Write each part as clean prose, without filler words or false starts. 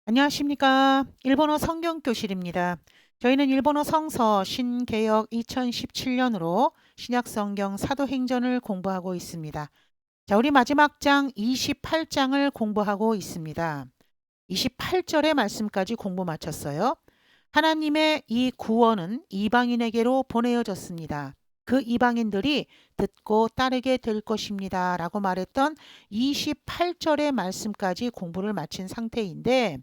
안녕하십니까. 일본어 성경교실입니다. 저희는 일본어 성서 신개역 2017년으로 신약성경 사도행전을 공부하고 있습니다. 자, 우리 마지막 장 28장을 공부하고 있습니다. 28절의 말씀까지 공부 마쳤어요. 하나님의 이 구원은 이방인에게로 보내어졌습니다. 그 이방인들이 듣고 따르게 될 것입니다. 라고 말했던 28절의 말씀까지 공부를 마친 상태인데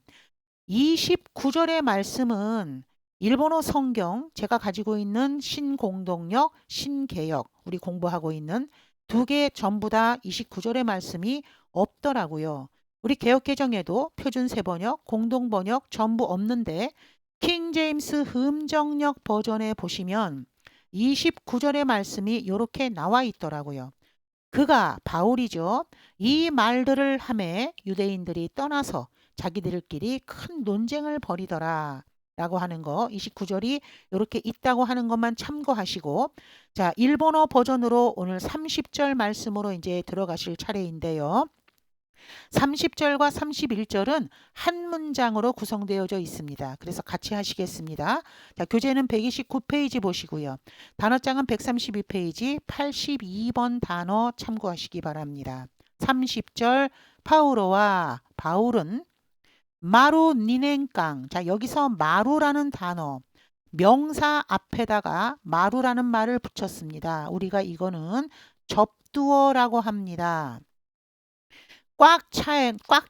29절의 말씀은 일본어 성경 제가 가지고 있는 신공동역, 신개역 우리 공부하고 있는 두 개 전부 다 29절의 말씀이 없더라고요. 우리 개역개정에도 표준세번역, 공동번역 전부 없는데 킹 제임스 흠정역 버전에 보시면 29절의 말씀이 이렇게 나와 있더라고요. 그가 바울이죠. 이 말들을 하매 유대인들이 떠나서 자기들끼리 큰 논쟁을 벌이더라. 라고 하는 거 29절이 이렇게 있다고 하는 것만 참고하시고 자 일본어 버전으로 오늘 30절 말씀으로 이제 들어가실 차례인데요. 30절과 31절은 한 문장으로 구성되어져 있습니다. 그래서 같이 하시겠습니다. 자, 교재는 129페이지 보시고요. 단어장은 132페이지 82번 단어 참고하시기 바랍니다. 30절 파우로와 바울은 마루 니넨깡. 자, 여기서 마루라는 단어 명사 앞에다가 마루라는 말을 붙였습니다. 우리가 이거는 접두어라고 합니다. 꽉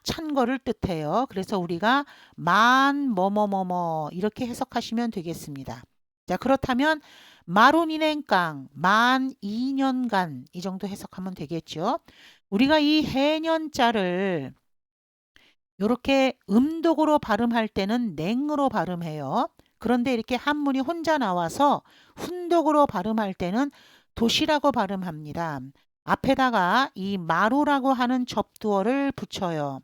찬 거를 뜻해요. 그래서 우리가 만 뭐뭐뭐뭐 이렇게 해석하시면 되겠습니다. 자, 그렇다면 마루니넨깡 만 2년간 이 정도 해석하면 되겠죠. 우리가 이 해년자를 이렇게 음독으로 발음할 때는 냉으로 발음해요. 그런데 이렇게 한문이 혼자 나와서 훈독으로 발음할 때는 도시라고 발음합니다. 앞에다가 이 마루라고 하는 접두어를 붙여요.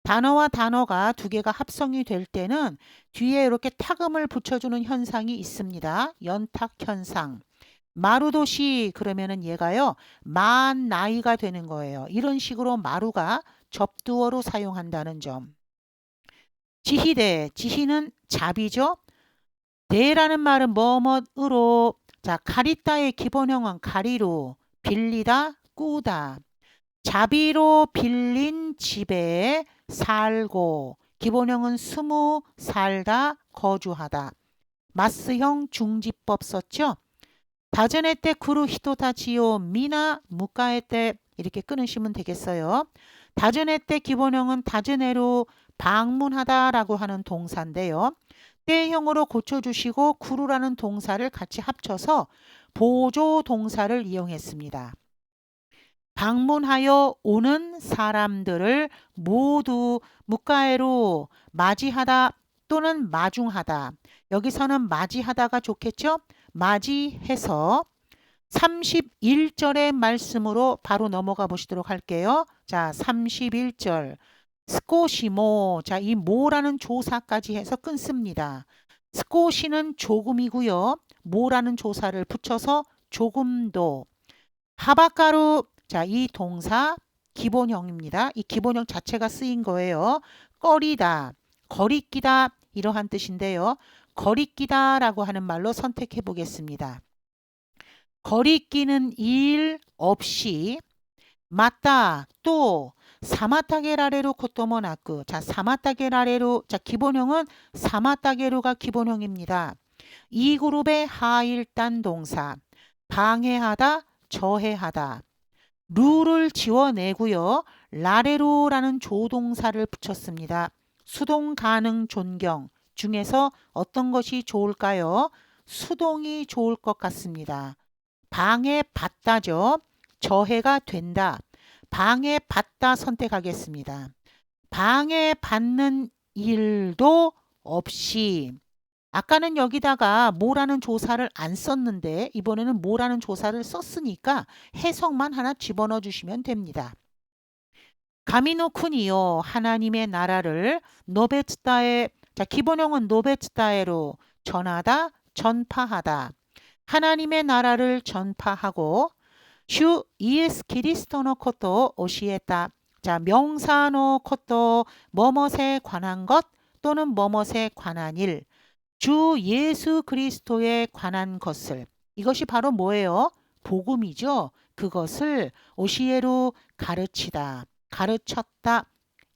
단어와 단어가 두 개가 합성이 될 때는 뒤에 이렇게 타금을 붙여주는 현상이 있습니다. 연탁 현상. 마루도시 그러면은 얘가요. 만 나이가 되는 거예요. 이런 식으로 마루가 접두어로 사용한다는 점. 지희대, 지희는 잡이죠. 대라는 말은 뭐뭐으로 자 가리다의 기본형은 가리로 빌리다 꾸다 자비로 빌린 집에 살고 기본형은 스무 살다 거주하다 마스형 중지법 썼죠. 다전에 때 구루 히토다지요 미나 무카에 때 이렇게 끊으시면 되겠어요. 다전에 때 기본형은 다전에로 방문하다라고 하는 동사인데요. 때형으로 고쳐주시고 구루라는 동사를 같이 합쳐서 보조 동사를 이용했습니다. 방문하여 오는 사람들을 모두 묵가에로 맞이하다 또는 마중하다. 여기서는 맞이하다가 좋겠죠? 맞이해서 31절의 말씀으로 바로 넘어가 보시도록 할게요. 자, 31절. 스코시모. 자, 이 모라는 조사까지 해서 끊습니다. 스코시는 조금이고요. 모라는 조사를 붙여서 조금도. 하바가루. 자, 이 동사 기본형입니다. 이 기본형 자체가 쓰인 거예요. 꺼리다, 거리끼다 이러한 뜻인데요. 거리끼다라고 하는 말로 선택해 보겠습니다. 거리끼는 일 없이 맞다 또 사마타게라레로 코토모나크 자 사마타게라레로 자 기본형은 사마타게로가 기본형입니다. 이 그룹의 하일단 동사 방해하다 저해하다 룰을 지워내고요. 라레로라는 조동사를 붙였습니다. 수동 가능 존경 중에서 어떤 것이 좋을까요? 수동이 좋을 것 같습니다. 방해받다죠. 저해가 된다. 방해받다 선택하겠습니다. 방해받는 일도 없이 아까는 여기다가 뭐라는 조사를 안 썼는데 이번에는 뭐라는 조사를 썼으니까 해석만 하나 집어넣어 주시면 됩니다. 가미노쿠니요 하나님의 나라를 노베츠다에 자 기본형은 노베츠다에로 전하다 전파하다 하나님의 나라를 전파하고 슈 이에스 키리스토노 코토 오시에타 자 명사노 코토 뭐뭇에 관한 것 또는 뭐뭇에 관한 일, 주 예수 그리스도에 관한 것을, 이것이 바로 뭐예요? 복음이죠. 그것을 오시에로 가르치다, 가르쳤다.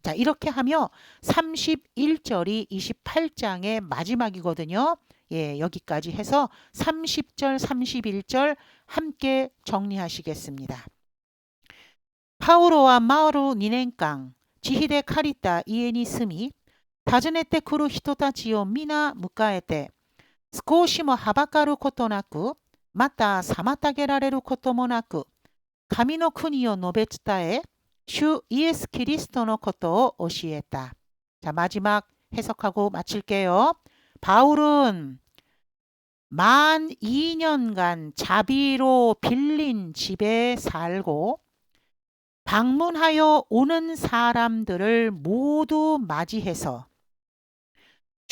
자, 이렇게 하며 31절이 28장의 마지막이거든요. 예, 여기까지 해서 30절, 31절 함께 정리하시겠습니다.パウロは 마루 2年間、自費で借りた家に住み、訪ねてくる人たちを皆迎えて、少しもはばかることなく、また妨げられることもなく、神の国を述べ伝え、주 예수 그리스도의 것도 오시했다. 자, 마지막 해석하고 마칠게요. 바울은 만 2년간 자비로 빌린 집에 살고 방문하여 오는 사람들을 모두 맞이해서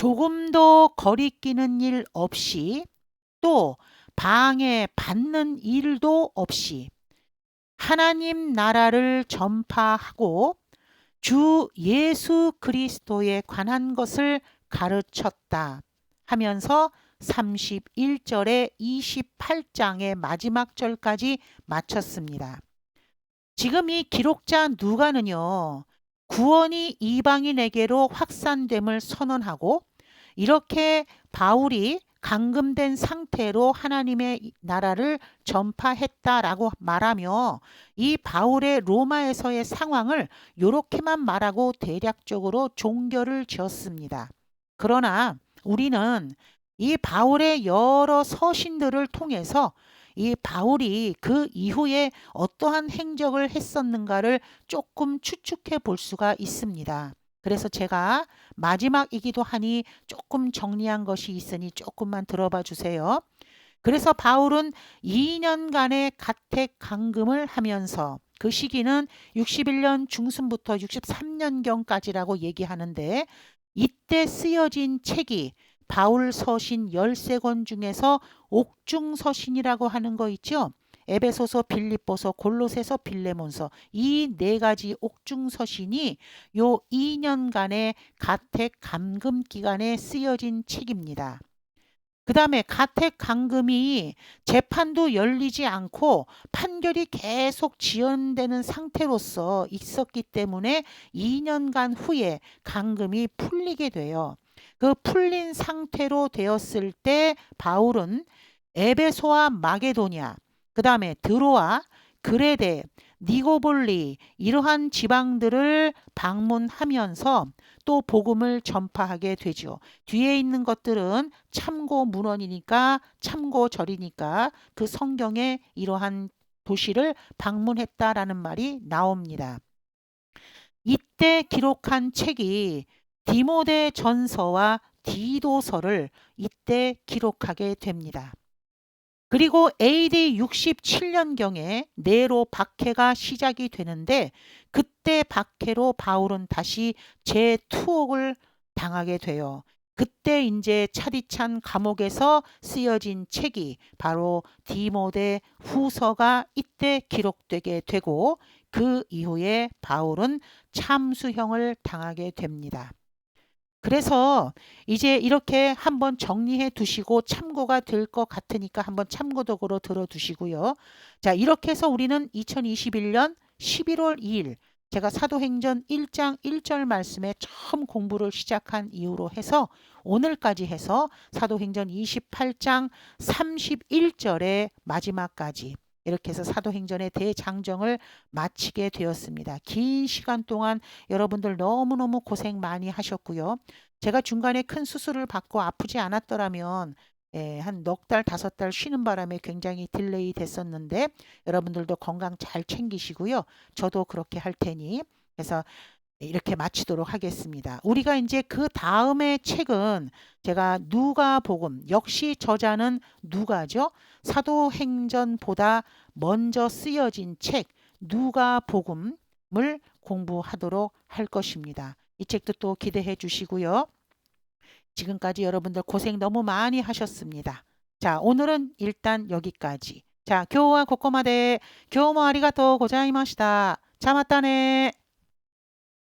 조금도 거리끼는 일 없이 또 방해받는 일도 없이 하나님 나라를 전파하고 주 예수 그리스도에 관한 것을 가르쳤다 하면서 31절에 28장의 마지막 절까지 마쳤습니다. 지금 이 기록자 누가는요, 구원이 이방인에게로 확산됨을 선언하고 이렇게 바울이 감금된 상태로 하나님의 나라를 전파했다라고 말하며 이 바울의 로마에서의 상황을 이렇게만 말하고 대략적으로 종결을 지었습니다. 그러나 우리는 이 바울의 여러 서신들을 통해서 이 바울이 그 이후에 어떠한 행적을 했었는가를 조금 추측해 볼 수가 있습니다. 그래서 제가 마지막이기도 하니 조금 정리한 것이 있으니 조금만 들어봐 주세요. 그래서 바울은 2년간의 가택 감금을 하면서 그 시기는 61년 중순부터 63년경까지라고 얘기하는데 이때 쓰여진 책이 바울 서신 13권 중에서 옥중서신이라고 하는 거 있죠. 에베소서, 빌립보서, 골로새서, 빌레몬서 이 네 가지 옥중서신이 요 2년간의 가택 감금 기간에 쓰여진 책입니다. 그 다음에 가택 감금이 재판도 열리지 않고 판결이 계속 지연되는 상태로서 있었기 때문에 2년간 후에 감금이 풀리게 돼요. 그 풀린 상태로 되었을 때 바울은 에베소와 마게도냐, 그 다음에 드로아, 그레데, 니고볼리 이러한 지방들을 방문하면서 또 복음을 전파하게 되죠. 뒤에 있는 것들은 참고 문헌이니까 참고절이니까 그 성경에 이러한 도시를 방문했다라는 말이 나옵니다. 이때 기록한 책이 디모데 전서와 디도서를 이때 기록하게 됩니다. 그리고 AD 67년경에 네로 박해가 시작이 되는데 그때 박해로 바울은 다시 재투옥을 당하게 돼요. 그때 이제 차디찬 감옥에서 쓰여진 책이 바로 디모데 후서가 이때 기록되게 되고 그 이후에 바울은 참수형을 당하게 됩니다. 그래서 이제 이렇게 한번 정리해 두시고 참고가 될 것 같으니까 한번 참고독으로 들어두시고요. 자, 이렇게 해서 우리는 2021년 11월 2일 제가 사도행전 1장 1절 말씀에 처음 공부를 시작한 이후로 해서 오늘까지 해서 사도행전 28장 31절의 마지막까지 이렇게 해서 사도행전의 대장정을 마치게 되었습니다. 긴 시간 동안 여러분들 너무너무 고생 많이 하셨고요. 제가 중간에 큰 수술을 받고 아프지 않았더라면 한 넉 달, 5달 쉬는 바람에 굉장히 딜레이 됐었는데 여러분들도 건강 잘 챙기시고요. 저도 그렇게 할 테니 그래서 이렇게 마치도록 하겠습니다. 우리가 이제 그 다음의 책은 제가 누가복음, 역시 저자는 누가죠. 사도행전보다 먼저 쓰여진 책 누가복음을 공부하도록 할 것입니다. 이 책도 또 기대해 주시고요. 지금까지 여러분들 고생 너무 많이 하셨습니다. 자, 오늘은 일단 여기까지. 자, 今日はここまで。今日もありがとうございました。じゃあまたね。